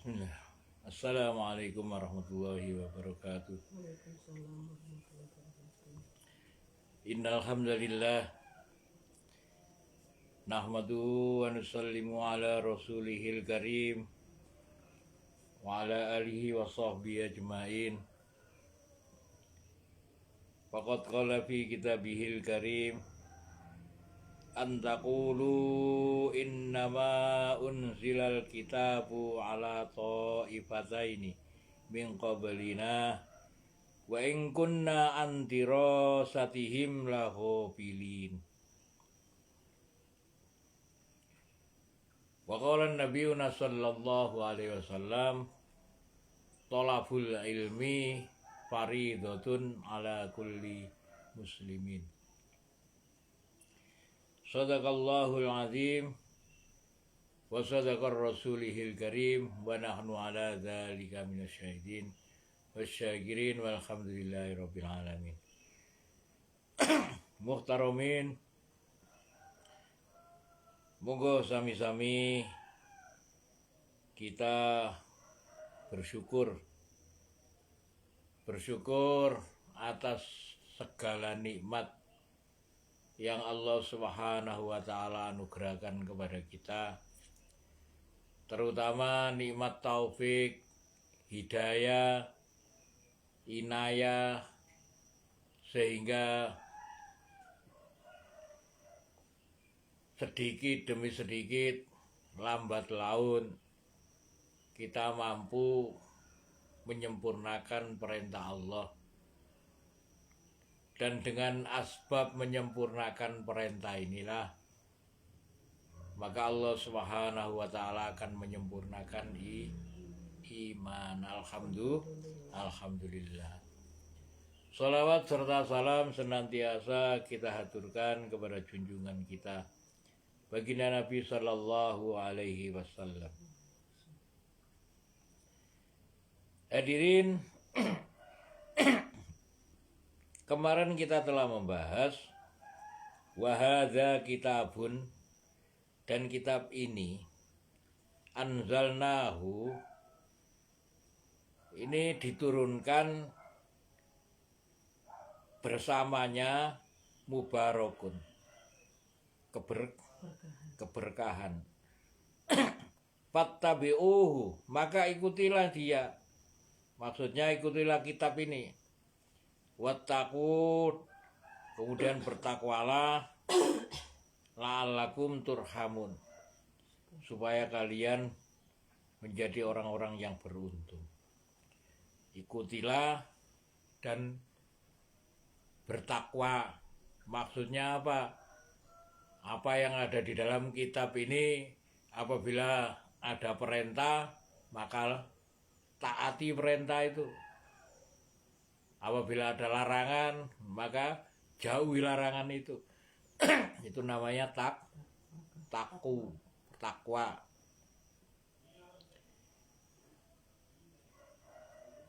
Bismillah. Assalamualaikum warahmatullahi wabarakatuh. Innal hamdalillah nahmaduhu wa nusallimu ala rasulihil karim wa ala alihi wa sahbihi ajmain. Faqad qala fi kitabihil karim an taqulu innama unzilal kitabu ala ta'ifataini min qablina wa in kunna an dirasatihim lahafilin. Wa qala an-nabiyuna sallallahu alaihi wasallam talabul ilmi faridatun ala kulli muslimin. Sadaqallahul azim wa sadaqar rasulihil karim wa nahnu ala dzalika minasyahidin wasyakirin walhamdulillahi rabbil alamin. Muhtaramin, monggo sami-sami kita bersyukur atas segala nikmat yang Allah Subhanahu wa taala anugerahkan kepada kita, terutama nikmat taufik, hidayah, inayah, sehingga sedikit demi sedikit, lambat laun, kita mampu menyempurnakan perintah Allah. Dan dengan asbab menyempurnakan perintah inilah, maka Allah Subhanahu wa taala akan menyempurnakan iman. Alhamdulillah. Salawat serta salam senantiasa kita haturkan kepada junjungan kita, baginda Nabi sallallahu alaihi wasallam. Hadirin, kemarin kita telah membahas wahadza kitabun, dan kitab ini anzalnahu, ini diturunkan bersamanya mubarakun, keberkahan. Fattabi'uhu, maka ikutilah dia, maksudnya ikutilah kitab ini. Wattaqun, kemudian bertakwalah, la'allakum turhamun, supaya kalian menjadi orang-orang yang beruntung. Ikutilah dan bertakwa. Maksudnya apa? Apa yang ada di dalam kitab ini, apabila ada perintah, maka taati perintah itu. Apabila ada larangan, maka jauhi larangan itu. Itu namanya takwa.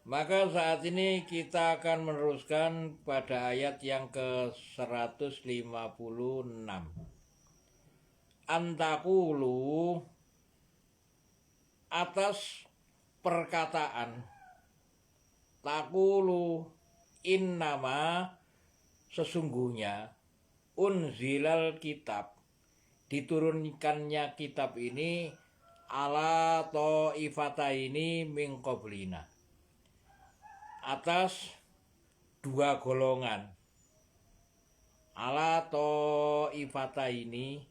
Maka saat ini kita akan meneruskan pada ayat yang ke-156. Antakulu, atas perkataan takulu, innama, sesungguhnya, unzilal kitab, diturunkannya kitab ini, ala ta'ifataini min qablina, atas dua golongan. Ala ta'ifataini,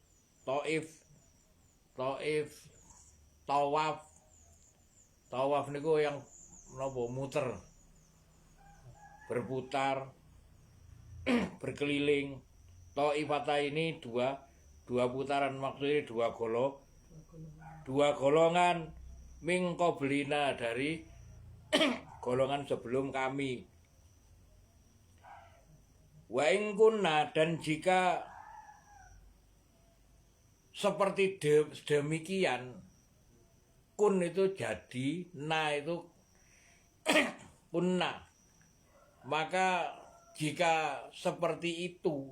tawaf niku yang nopo, muter, berputar, berkeliling. Ta'ifata ini dua putaran, maksudnya dua golongan, min qablina, dari golongan sebelum kami. Wa in kunna, dan jika seperti demikian, kun itu jadi, na itu kunna, maka jika seperti itu,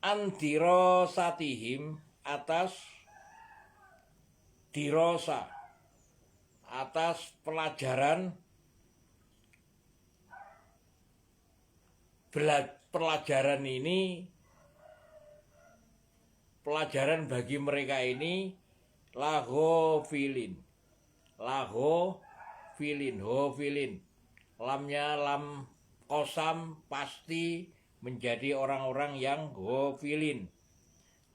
andirasatihim, atas dirosa, atas pelajaran ini, pelajaran bagi mereka ini laghafilin, hofilin, lamnya lam kosam, pasti menjadi orang-orang yang ghafilin.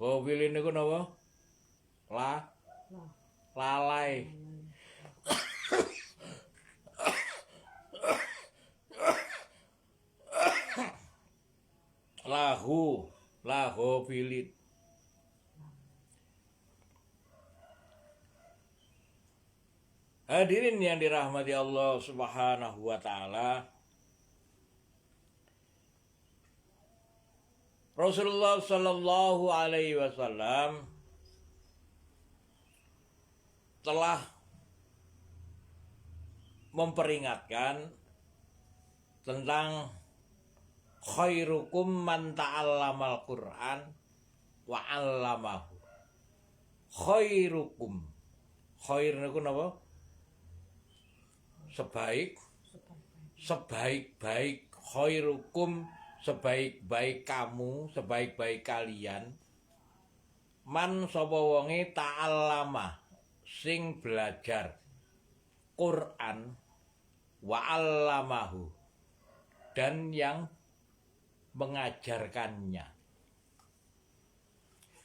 Ghafilin itu napa? Lalai. Ghafilin. Hadirin yang dirahmati Allah Subhanahu wa taala. Rasulullah sallallahu alaihi wasallam telah memperingatkan tentang khairukum man ta'allamal Qur'an wa 'allamahu. Khairukum. Khair niku napa? Sebaik-baik khairukum, sebaik-baik kamu, sebaik-baik kalian. Man sapa wonge ta'allama, sing belajar Quran wa 'allamahu, dan yang mengajarkannya.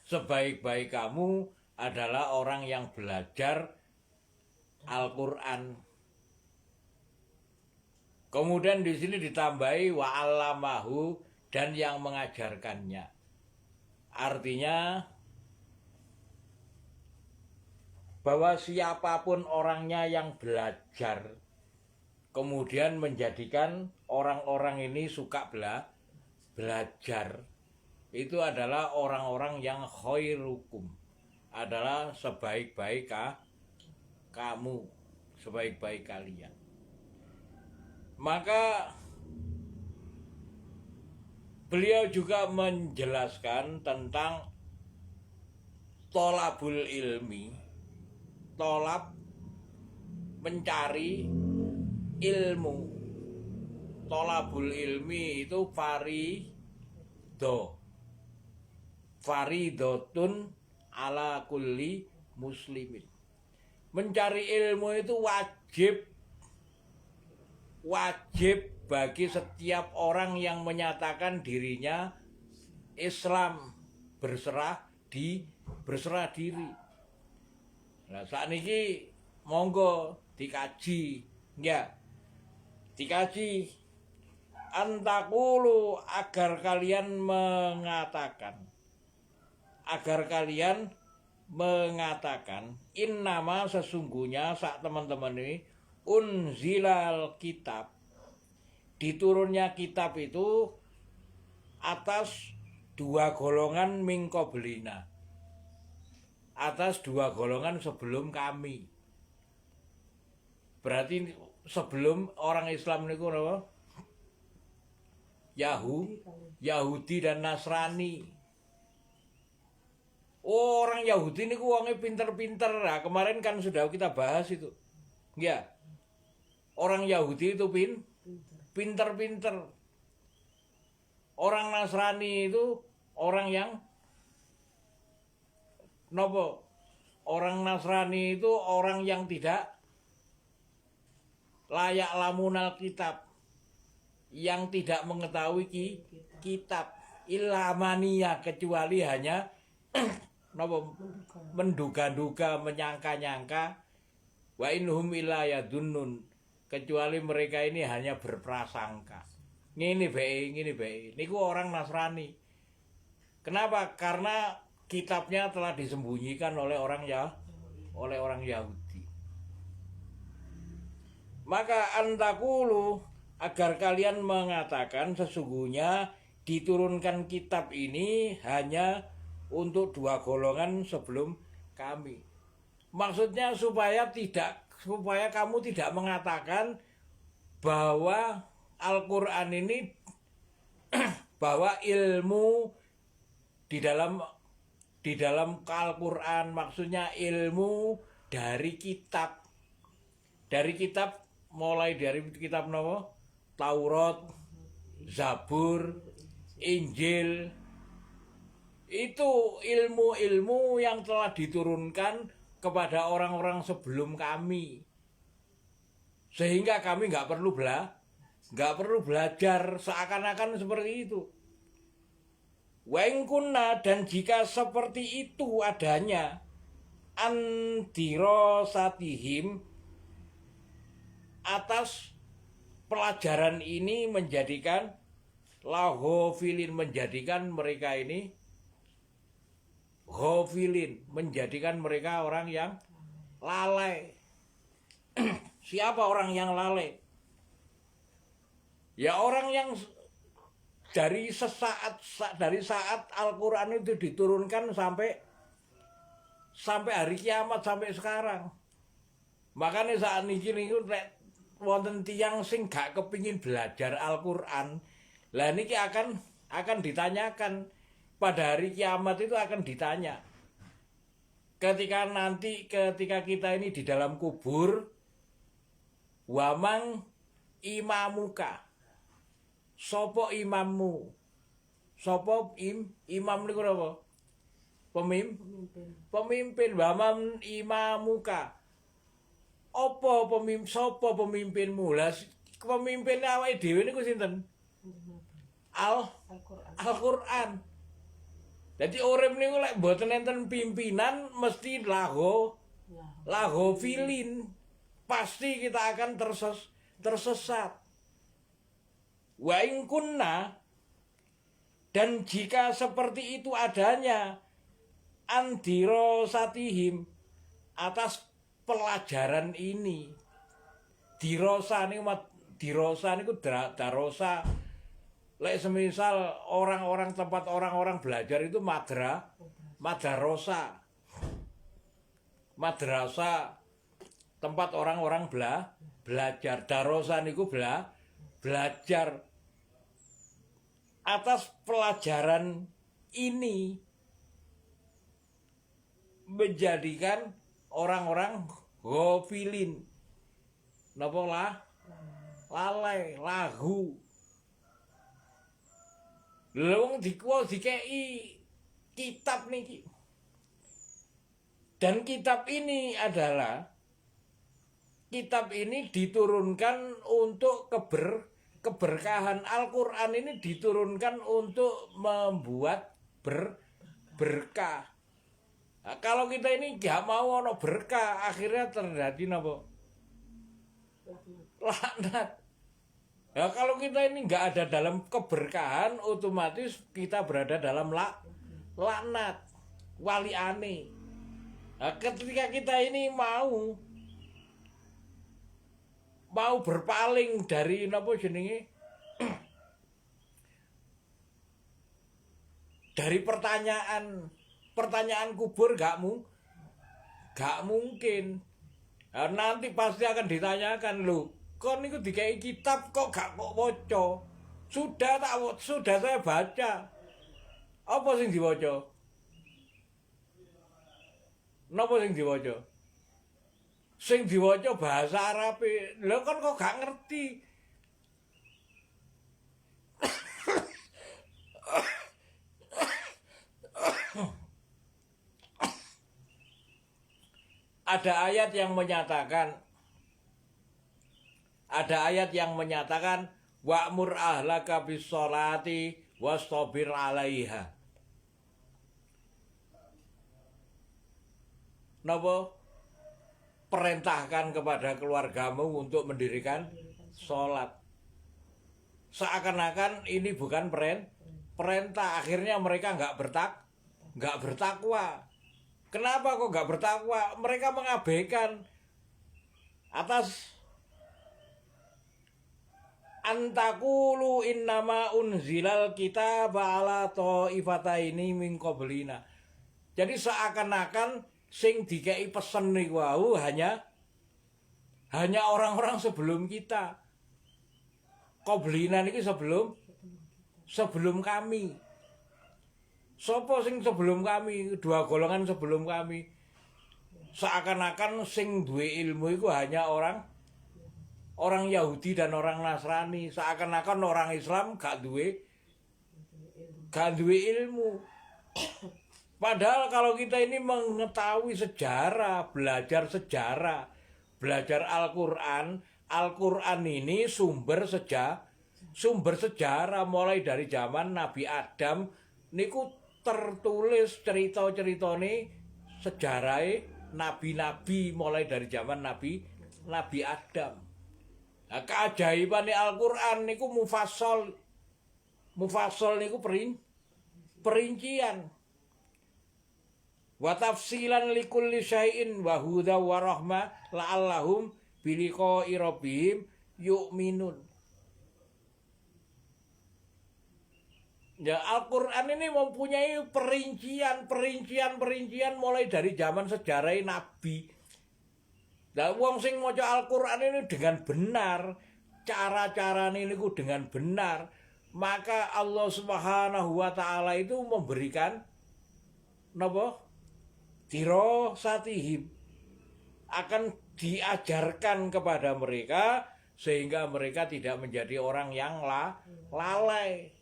Sebaik-baik kamu adalah orang yang belajar Al-Quran. Kemudian di sini ditambahi wa 'allamahu, dan yang mengajarkannya. Artinya bahwa siapapun orangnya yang belajar kemudian menjadikan orang-orang ini suka belajar, itu adalah orang-orang yang khairukum, adalah sebaik-baik kamu, sebaik-baik kalian. Maka beliau juga menjelaskan tentang tolabul ilmi, tolab mencari ilmu. Tolabul ilmi itu faridotun ala kulli muslimin. Mencari ilmu itu wajib bagi setiap orang yang menyatakan dirinya Islam, berserah diri. Nah, saat ini monggo dikaji, ya, dikaji antakulu, agar kalian mengatakan innama, sesungguhnya sak teman-teman ini unzilal kitab, diturunnya kitab itu atas dua golongan mingkoblina, atas dua golongan sebelum kami. Berarti sebelum orang Islam niku apa? Yahudi dan Nasrani. Oh, orang Yahudi niku wonge pinter-pinter. Nah, kemarin kan sudah kita bahas itu. Ya. Orang Yahudi itu pinter-pinter. Orang Nasrani itu orang yang nopo? Orang Nasrani itu orang yang tidak layak lamunal kitab, yang tidak mengetahui kitab, ilamania, kecuali hanya nopo? Menduga-duga, menyangka-nyangka, wa inhum illa yadunnun, kecuali mereka ini hanya berprasangka. Ngene bae. Niku orang Nasrani. Kenapa? Karena kitabnya telah disembunyikan oleh orang Yahudi. Maka antakulu, agar kalian mengatakan sesungguhnya diturunkan kitab ini hanya untuk dua golongan sebelum kami. Maksudnya supaya kamu tidak mengatakan bahwa Al-Quran ini bahwa ilmu di dalam Al-Quran, maksudnya ilmu dari kitab. Dari kitab, mulai dari kitab napa? Taurat, Zabur, Injil. Itu ilmu-ilmu yang telah diturunkan kepada orang-orang sebelum kami. Sehingga kami nggak perlu belajar, seakan-akan seperti itu. Wengkuna, dan jika seperti itu adanya, andirosatihim, atas pelajaran ini menjadikan lahofilin, menjadikan mereka ini ghafilin, menjadikan mereka orang yang lalai. Siapa orang yang lalai? Ya orang yang dari saat Al-Quran itu diturunkan sampai hari kiamat, sampai sekarang. Makanya saat ini wonten tiyang sing gak kepingin belajar Al-Quran, lah niki akan ditanyakan pada hari kiamat, itu akan ditanya. Ketika kita ini di dalam kubur, wamang imamuka, sopo imammu, sopo imam niku apa? Pemimpin. Wamam imamuka, opo sopo pemimpinmu. Lah pemimpin awake dhewe niku sinten? Al-Qur'an. Jadi urip niku lek mboten enten pimpinan mesti filin. Pasti kita akan tersesat. Wa in kunna, dan jika seperti itu adanya, andirosatihim, atas pelajaran ini. Dirosa niku darosa. Lek semisal tempat orang-orang belajar itu madrasah. Madrasah, tempat orang-orang belajar. Darosa niku belajar. Atas pelajaran ini menjadikan orang-orang ghafilin. Napa lalai, lahu. Lha dikei kitab niki. Dan kitab ini diturunkan untuk keberkahan. Al-Quran ini diturunkan untuk membuat berkah. Nah, kalau kita ini gak mau ono berkah, akhirnya terjadi napa? Laknat. Ya kalau kita ini nggak ada dalam keberkahan, otomatis kita berada dalam laknat, waliane. Nah, ketika kita ini mau berpaling dari napa jenenge dari pertanyaan kubur, gak mungkin. Nah, nanti pasti akan ditanyakan, loh, kok niku dikai kitab kok gak waca? Sudah saya baca. Apa sing diwaca? Napa sing diwaca? Sing diwaca bahasa Arabe. Lho kan kok gak ngerti. Ada ayat yang menyatakan wa'mur ahlaka bis-sholati wastabir 'alaiha. Napa? Perintahkan kepada keluargamu untuk mendirikan sholat. Seakan-akan ini bukan perintah. Akhirnya mereka nggak bertakwa. Kenapa kok nggak bertakwa? Mereka mengabaikan atas antakulu innama unzilal kitaba ala ta'ifataini min qablina. Jadi seakan-akan sing dikei pesen niku wau hanya orang-orang sebelum kita. Qablina niki sebelum kami. Sopo sing sebelum kami? Dua golongan sebelum kami. Seakan-akan sing duwe ilmu itu hanya orang Yahudi dan orang Nasrani. Seakan-akan orang Islam gak duwe ilmu. Padahal kalau kita ini mengetahui sejarah, belajar Al-Quran, Al-Quran ini sumber sejarah mulai dari zaman Nabi Adam niku tertulis cerita-ceritane sejarah nabi-nabi mulai dari zaman Nabi Adam. Nah, keajaiban Al-Quran niku mufassal niku perincian. Wa tafsilan likulli syai'in wa huda wa rahmah la'allahum biliqa'i rabbihim yu'minun. Ya, Al-Quran ini mempunyai perincian mulai dari zaman sejarah Nabi. Nah, wong sing maca Al-Quran ini dengan benar, cara-carane niku dengan benar, maka Allah Subhanahu wa taala itu memberikan napa? Dirasatihim, akan diajarkan kepada mereka sehingga mereka tidak menjadi orang yang lalai.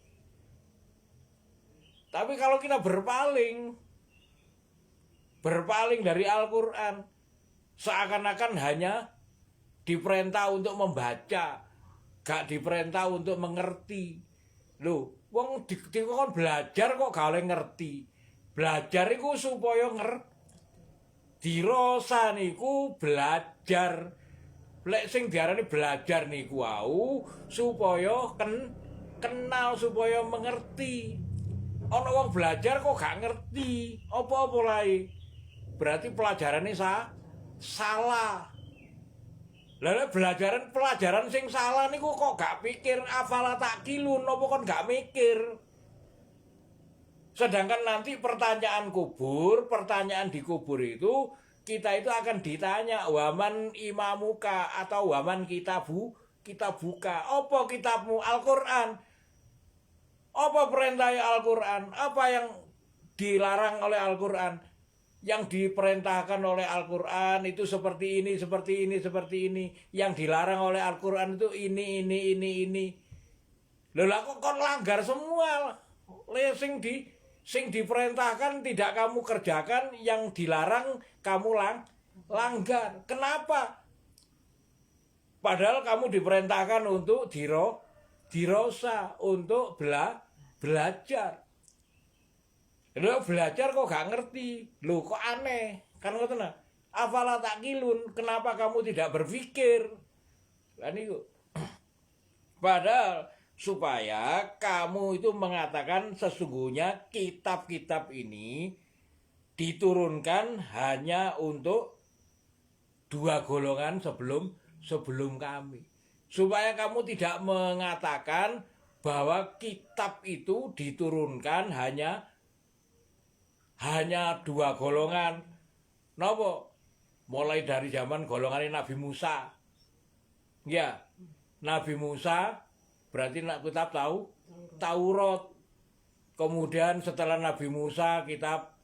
Tapi kalau kita berpaling dari Al-Quran, seakan-akan hanya diperintah untuk membaca, gak diperintah untuk mengerti. Loh, wong dikon belajar kok gak oleh ngerti. Belajar iku supaya dirasa niku belajar. Lek sing diarani belajar niku wau supaya kenal, supaya mengerti. Ana wong belajar kok gak ngerti apa-apa lae. Berarti pelajarannya salah. Lah pelajaran sing salah niku kok gak pikir, afala takilun, apa kon gak mikir. Sedangkan nanti pertanyaan di kubur itu kita itu akan ditanya waman imamuka atau waman kitabuka. Apa kitabmu? Al-Quran. Apa perintah Al-Quran? Apa yang dilarang oleh Al-Quran? Yang diperintahkan oleh Al-Quran itu seperti ini. Yang dilarang oleh Al-Quran itu ini. Loh, kok langgar semua? Sing diperintahkan tidak kamu kerjakan, yang dilarang kamu langgar. Kenapa? Padahal kamu diperintahkan untuk dirosa, untuk belajar. Lho, belajar kok gak ngerti. Lho, kok aneh. Kan ngoten nah. Afala takilun, kenapa kamu tidak berpikir? Lah niku. Padahal supaya kamu itu mengatakan sesungguhnya kitab-kitab ini diturunkan hanya untuk dua golongan sebelum kami. Supaya kamu tidak mengatakan bahwa kitab itu diturunkan hanya dua golongan. Napa? Mulai dari zaman golongan Nabi Musa. Ya, Nabi Musa berarti kitab Taurat. Kemudian setelah Nabi Musa kitab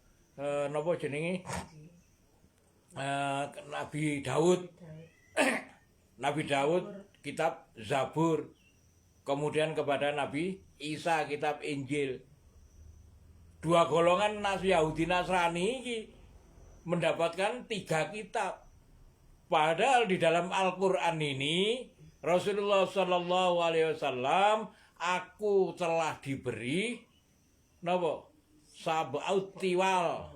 napa jenenge? Nabi Daud. Nabi Daud kitab Zabur. Kemudian kepada Nabi Isa kitab Injil. Dua golongan Yahudi Nasrani ini mendapatkan 3 kitab. Padahal di dalam Al-Quran ini Rasulullah Shallallahu Alaihi Wasallam, aku telah diberi sab'ut tiwal,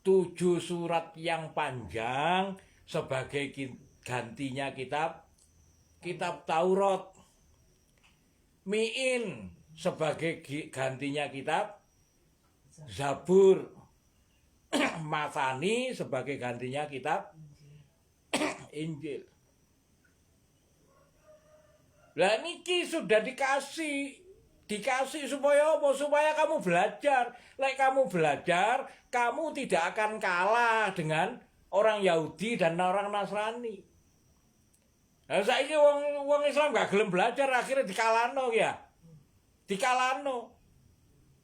7 surat yang panjang sebagai gantinya kitab Taurat, mi'in sebagai gantinya kitab Zabur, Matsani sebagai gantinya kitab Injil. Lah niki sudah dikasih supaya apa? Supaya kamu belajar. Lek kamu belajar, kamu tidak akan kalah dengan orang Yahudi dan orang Nasrani. Nah, saiki wong Islam gak gelem belajar, akhirnya dikalahno ya. Dikalahno.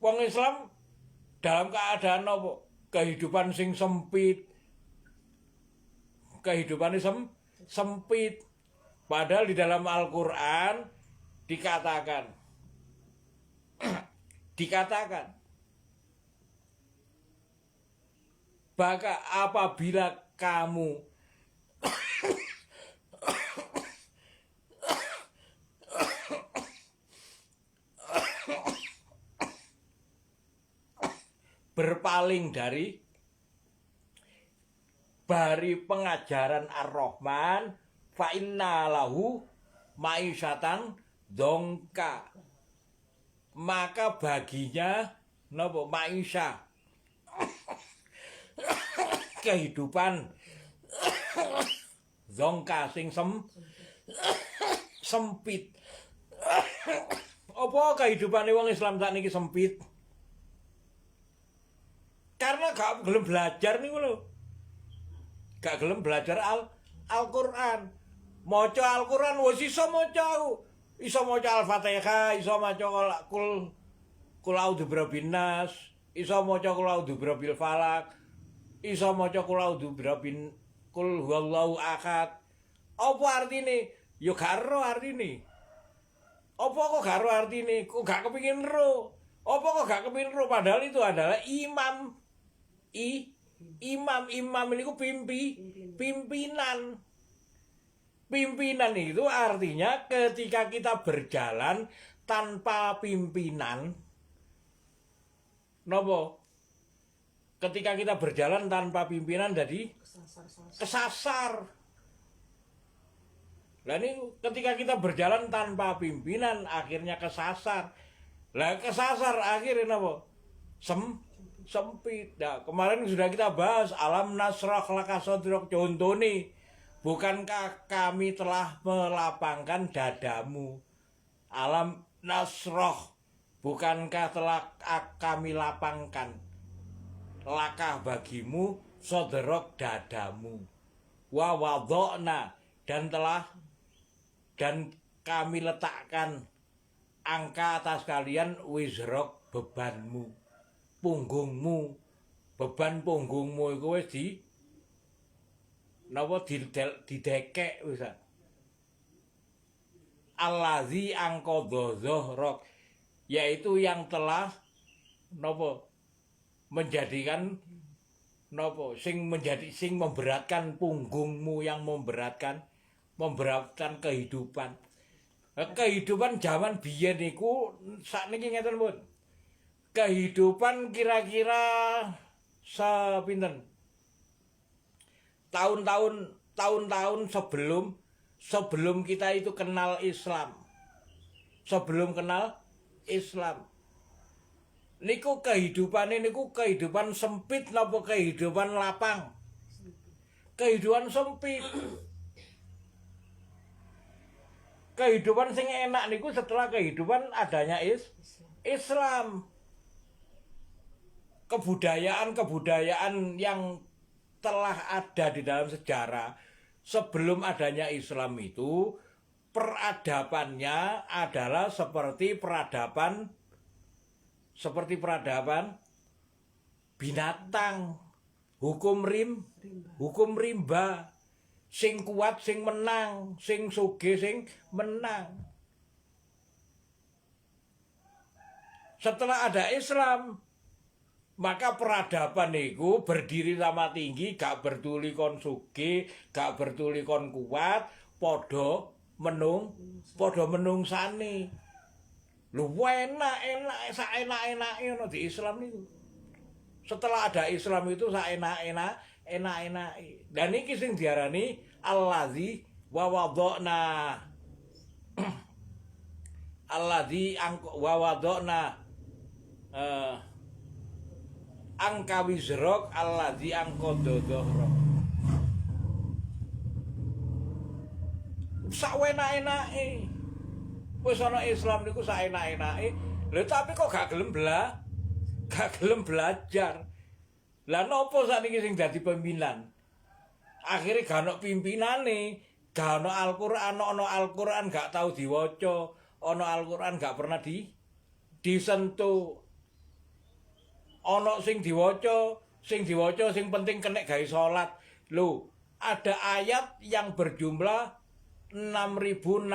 Wong Islam dalam keadaan apa? Kehidupan sing sempit. kehidupan sempit. Padahal di dalam Al-Qur'an dikatakan bahkan apabila kamu berpaling dari pengajaran Ar-Rahman fa inna lahu ma'isyatan dongka, maka baginya napa maisha kehidupan dongka sing sempit. Apa kehidupane wong Islam sakniki sempit? Karena gak gelem belajar niku lho. Gak gelem belajar Al-Qur'an. Maca Al-Qur'an wis iso maca aku. Iso maca Al-Fatihah, iso maca kul a'udzu birabbin nas, iso maca kul a'udzu birabbil falaq, iso maca kul a'udzu birabbin kul huwallahu ahad. Apa artine? Ya gak ero artine. Apa kok gak ero artine? Kok gak kepengin ero? Apa kok gak kepengin ero? Padahal itu adalah imam niku pimpinan. Pimpinan itu artinya ketika kita berjalan tanpa pimpinan, nopo? Ketika kita berjalan tanpa pimpinan jadi kesasar. Lah ini ketika kita berjalan tanpa pimpinan akhirnya kesasar. Lah kesasar akhirnya nopo? Sempit. Nah, kemarin sudah kita bahas alam nasrah laka sadrak, contone, bukankah kami telah melapangkan dadamu? Alam nasrah, bukankah telah kami lapangkan laka bagimu sadrak dadamu? Wa wadha'na, dan kami letakkan angka atas kalian wizrok, bebanmu, punggungmu, beban punggungmu iku wis didekek wis. Allazi angqadha dhahrak, yaitu yang telah napa menjadikan napa sing memberatkan punggungmu, yang memberatkan kehidupan. Kehidupan zaman biyen niku sakniki ngeten pun. Kehidupan kira-kira sepinten tahun-tahun sebelum kita itu kenal Islam. Sebelum kenal Islam. Niku kehidupan sempit napa kehidupan lapang? Kehidupan sempit. Kehidupan sing enak niku setelah kehidupan adanya Islam. Kebudayaan yang telah ada di dalam sejarah sebelum adanya Islam itu, peradabannya adalah seperti peradaban binatang, hukum rimba, sing kuat sing menang, sing sugih sing menang. Setelah ada Islam, maka peradaban itu berdiri sama tinggi, gak bertuli kon sugih, gak bertuli kon kuat, podo menungsane. Lu enak saenak-enake ono di Islam itu. Setelah ada Islam itu enak. Dan iki sing diarani allazi wa wadha'na. Allazi wa wadha'na angka wizrok allazi angqadha dhahrak. Sak enak-enake. Wis ana Islam niku sak enak-enake. Lha tapi kok gak gelem belajar. Lah napa sakniki sing dadi pimpinan? Akhire gak ono pimpinane, gak ono Al-Qur'an, ono Al-Qur'an gak tau diwaca, ono Al-Qur'an gak pernah disentuh. Ono sing diwaca sing penting kenek gawe salat. Lho, ada ayat yang berjumlah 6.666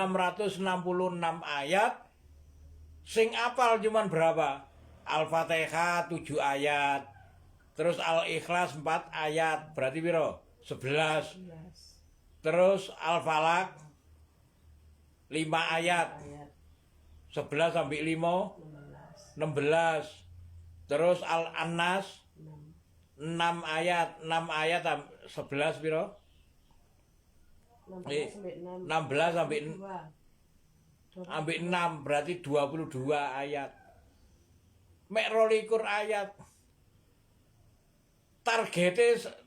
ayat. Sing apal cuman berapa? Al-Fatihah 7 ayat. Terus Al-Ikhlas 4 ayat. Berarti piro? 11. Terus Al-Falaq 5 ayat. 11 sampai 5 16. Terus Al-Annas 6 ayat. 6 ayat 11 piro? 16 sampai 6 berarti 22 ayat. Mek 22 ayat.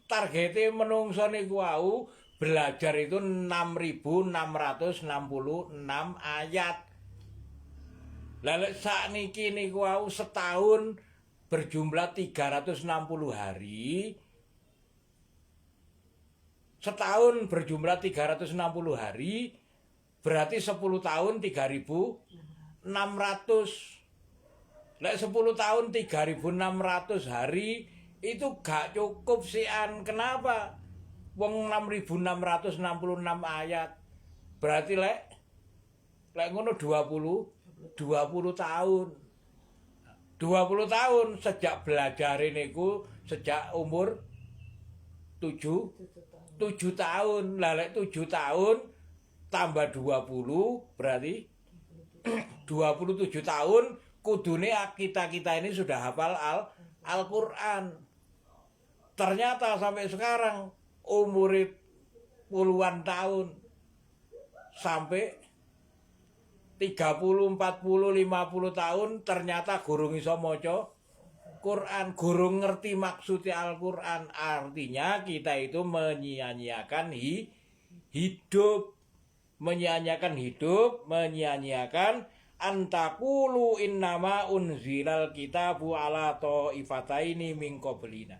Targete menungso niku wau belajar itu 6.666 ayat. Lah sakniki niku wau setahun berjumlah 360 hari. Setahun berjumlah 360 hari, berarti 10 tahun 3.600. Lek 10 tahun 3.600 hari itu gak cukup sian. Kenapa? Wong 6.666 ayat. Berarti lek ngono 20 tahun. 20 tahun sejak belajar niku sejak umur 7 tahun. Lah lek 7 tahun tambah 20 berarti 27 tahun kudune kita ini sudah hafal Al-Qur'an. Ternyata sampai sekarang umur puluhan tahun sampai 30, 40, 50 tahun ternyata gurung iso maca Quran, gurung ngerti maksudnya Al-Quran. Artinya kita itu menyia-nyiakan hidup. Menyia-nyiakan hidup, menyia-nyiakan antakulu innama unzilal kitabu ala ta'ifataini min qablina.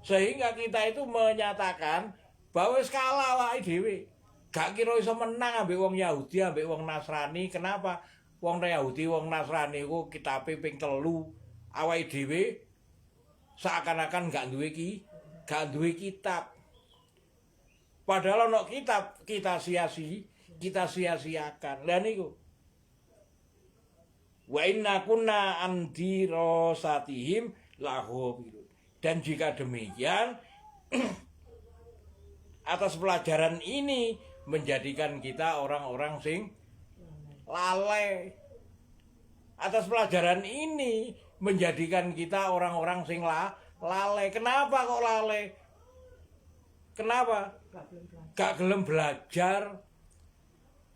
Sehingga kita itu menyatakan bahwa skala awake dhewe gak kira iso menang ambek wong Yahudi, ambek wong Nasrani. Kenapa? Wong Yahudi, wong Nasrani iku kitabe ping 3. Awake dhewe seakan-akan gak duwe kitab. Padahal ono kitab kita sia-siakan. Lah niku. Wa inna kunna an dirasatihim lahum. Dan jika demikian atas pelajaran ini menjadikan kita orang-orang sing lalai. Atas pelajaran ini menjadikan kita orang-orang sing lalai. Kenapa kok lalai? Kenapa? Gak gelem belajar.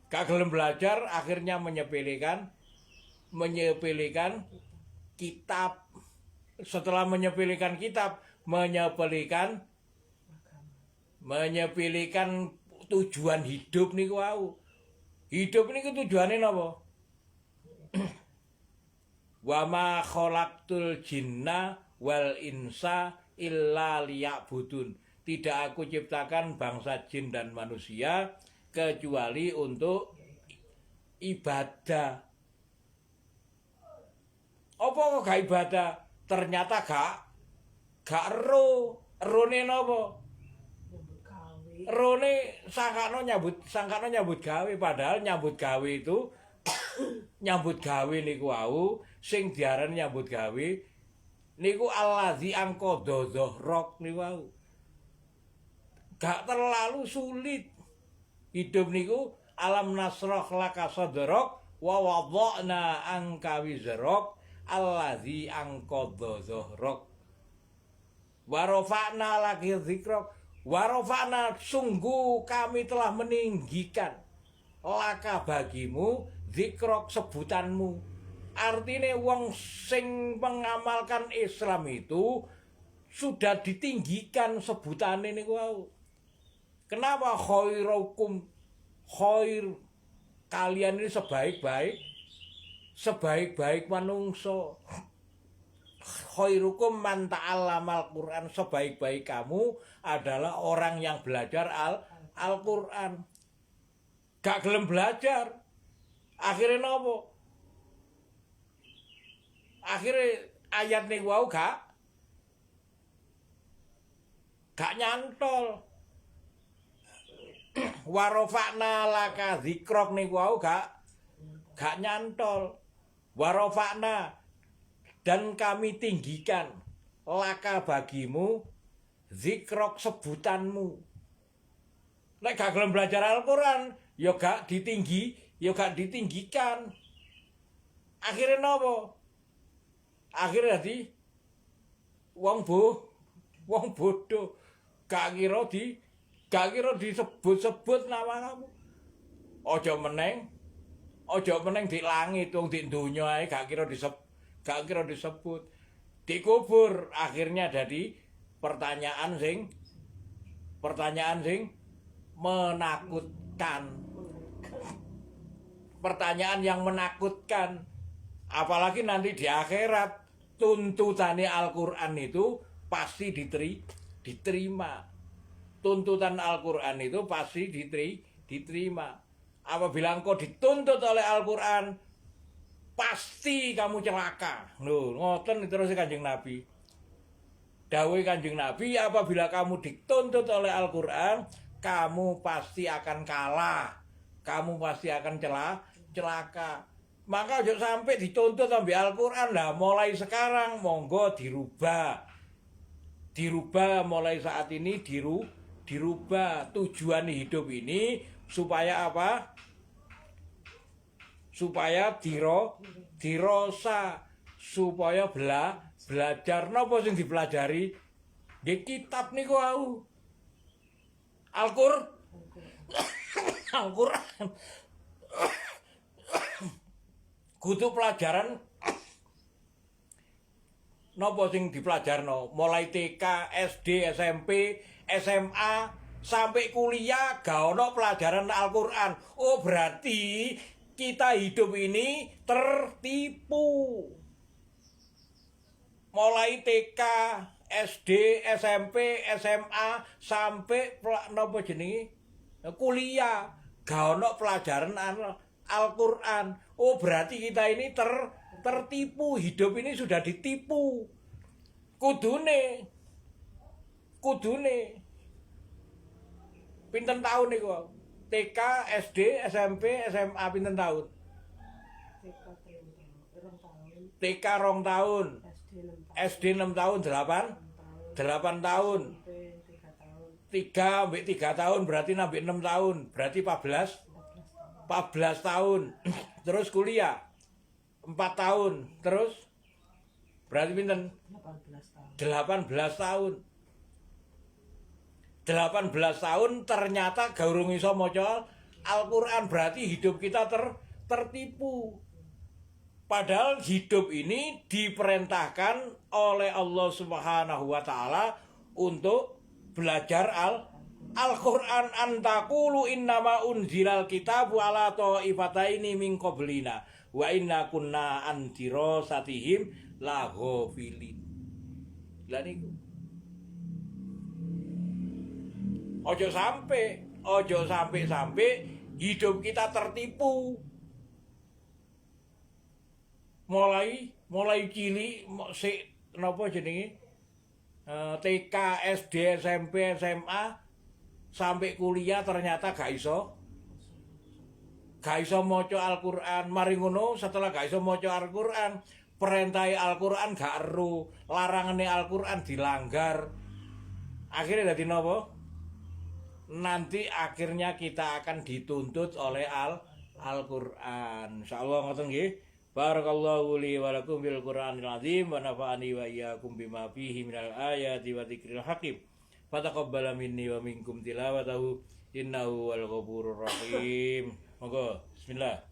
Gak gelem belajar akhirnya menyepelekan kitab. Setelah menyepelekan kitab, menyepelekan tujuan hidup niku wau. Hidup niku tujuane napa? Wa ma khalaqtul jinna wal insa illa liya'budun. Tidak aku ciptakan bangsa jin dan manusia kecuali untuk ibadah. Apa kok gak ibadah? Ternyata gak rone napa? Rone sangkano nyambut gawe, padahal nyambut gawe itu nyambut gawe niku wau sing diaran nyambut gawe niku allazi angqadha dhahrak niku wau. Gak terlalu sulit. Hidup niku alam nasrah laka sadrak wa wada'na anka wizrak allazi angqadha dhahrak wa rafa'na laki dzikrak wa rafa'na sungguh kami telah meninggikan laka bagimu dzikrak sebutanmu. Artinya wong sing mengamalkan Islam itu sudah ditinggikan sebutane niku wau. Kenapa khairukum khair, kalian ini sebaik-baik manungso. Khairukum man ta'allamal Qur'an, sebaik-baik kamu adalah orang yang belajar Al-Qur'an. Gak gelem belajar. Akhirnya nopo? Akhirnya ayat niku wau gak gak nyantol. Warofakna laka zikrok niku wau gak nyantol. Warofakna, dan kami tinggikan laka bagimu zikrok sebutanmu. Nek gak gelem belajar Al-Qur'an, ya gak ditinggi, ya gak ditinggikan. Akhirnya napa? Akhirnya dadi wong bodoh. Gak kira disebut-sebut nama kamu. Aja meneng di langit wong di donya ae gak kira disebut. Dikubur akhirnya jadi pertanyaan sing menakutkan. Pertanyaan yang menakutkan. Apalagi nanti di akhirat tuntutannya Al-Qur'an itu pasti diterima. Tuntutan Al-Qur'an itu pasti diterima. Apabila engkau dituntut oleh Al-Qur'an, pasti kamu celaka. Loh, ngoten terus Kanjeng Nabi. Dawuh Kanjeng Nabi, apabila kamu dituntut oleh Al-Qur'an, kamu pasti akan kalah. Kamu pasti akan celaka. Maka ojo sampai dituntut ambil Al-Qur'an lah. Mulai sekarang monggo dirubah. Dirubah mulai saat ini dirubah. Tujuan hidup ini supaya apa? Supaya dirosa, supaya belajar. Napa sing dipelajari? Nggih kitab niku wau. Al-Qur'an. Kudu pelajaran napa sing dipelajarno mulai TK, SD, SMP, SMA sampai kuliah gak ono pelajaran Al-Qur'an. Oh, berarti kita hidup ini tertipu. Mulai TK, SD, SMP, SMA sampai napa jenenge kuliah gak ono pelajaran Al-Qur'an. Oh, berarti kita ini tertipu. Hidup ini sudah ditipu. Kudune pinten tahun niku? TK, SD, SMP, SMA pinten tahun? TK 2 tahun. SD 6 tahun, 8 tahun. 3 sampai 3 tahun berarti sampai 6 tahun. Berarti 14 tahun. Terus kuliah 4 tahun. Terus berarti pinten? 18 tahun. 18 tahun ternyata gaurung iso maca Al-Qur'an, berarti hidup kita tertipu. Padahal hidup ini diperintahkan oleh Allah Subhanahu wa taala untuk belajar Al-Qur'an. Antakulu innama unzilal kitabu ala ta'ifataini min qablina wa inna kunna an dirasatihim laghafilin. Lah niku ojo sampai hidup kita tertipu. Mulai cilik sik napa jenenge TK, SD, SMP, SMA sampai kuliah ternyata gak iso maca Al-Qur'an. Mari ngono setelah gak iso maca Al-Qur'an, perintah Al-Qur'an gak ero, larangane Al-Qur'an dilanggar. Akhirnya dadi napa? Nanti akhirnya kita akan dituntut oleh Al-Qur'an. Insyaallah ngoten nggih. Barakallahu li wa lakum bil Qur'anil azim wa nafa'ani wa iyyakum bima fihi minal ayati wa dzikril hakim. Fataqabbal minni wa minkum tilawatahu innahu wal ghafurur rahim. Monggo bismillah.